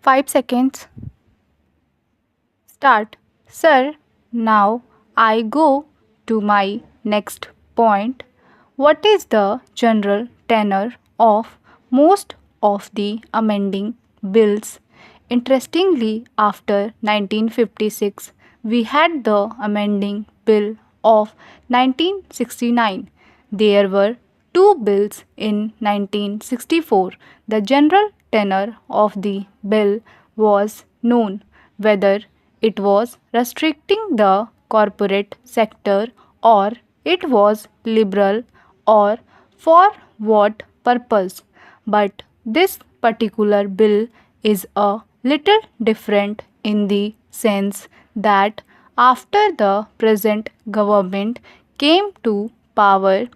5 seconds. Start. Sir, now I go to my next point. What is the general tenor of most of the amending bills? Interestingly, after 1956, we had the amending bill of 1969. There were two bills in 1964. The general tenor of the bill was known, whether it was restricting the corporate sector or it was liberal or for what purpose. But this particular bill is a little different in the sense that after the present government came to power,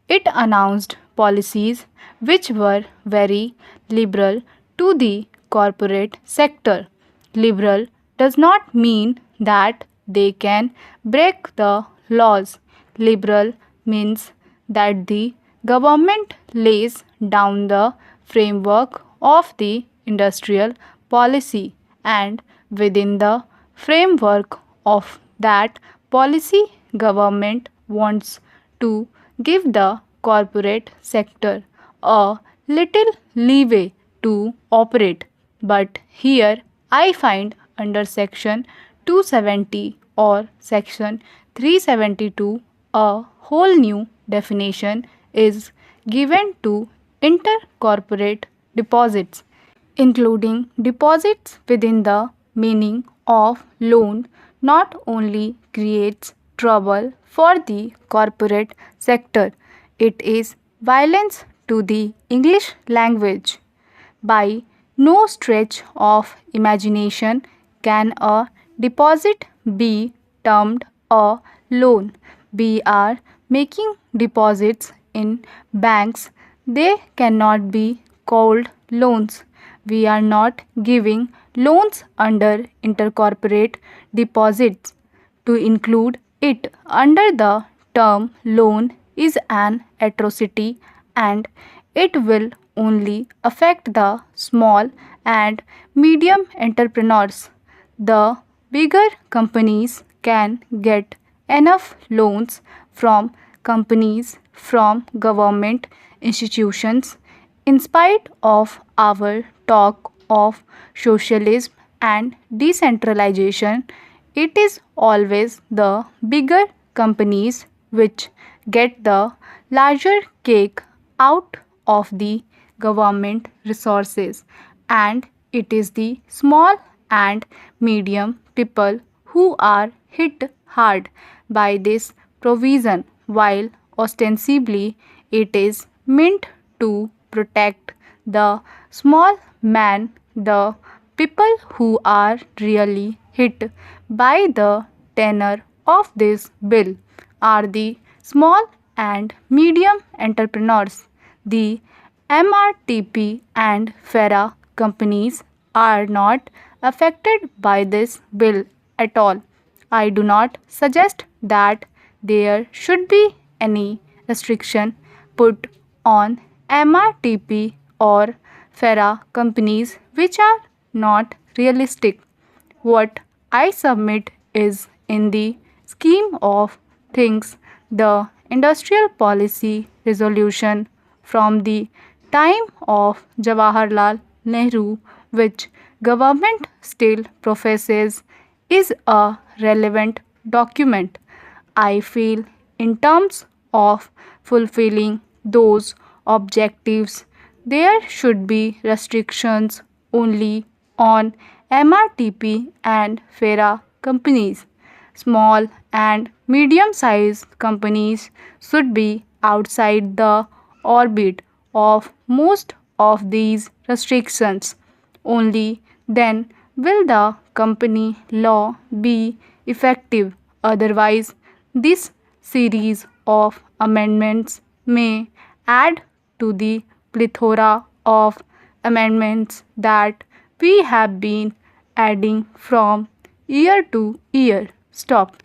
it announced policies which were very liberal to the corporate sector. Liberal does not mean that they can break the laws. Liberal means that the government lays down the framework of the industrial policy, and within the framework of that policy, government wants to give the corporate sector a little leeway to operate. But here I find under section 270 or section 372 a whole new definition is given to intercorporate deposits, including deposits within the meaning of loan, not only creates trouble for the corporate sector, it is violence to the English language. By no stretch of imagination can a deposit be termed a loan. We are making deposits in banks, they cannot be called loans. We are not giving loans under intercorporate deposits. To include it under the term loan is an atrocity, and it will only affect the small and medium entrepreneurs. The bigger companies can get enough loans from companies, from government institutions. In spite of our talk of socialism and decentralization, it is always the bigger companies which get the larger cake out of the government resources, and it is the small and medium people who are hit hard by this provision, while ostensibly it is meant to protect the small man. The people who are really hit by the tenor of this bill are the small and medium entrepreneurs. The MRTP and FERA companies are not affected by this bill at all. I do not suggest that there should be any restriction put on MRTP or FERA companies which are not realistic. What I submit is, in the scheme of things, the industrial policy resolution from the time of Jawaharlal Nehru, which government still professes is a relevant document. I feel in terms of fulfilling those objectives, there should be restrictions only on MRTP and FERA companies. Small and medium sized companies should be outside the orbit of most of these restrictions. Only then will the company law be effective. Otherwise, this series of amendments may add to the plethora of amendments that we have been adding from year to year. Stop.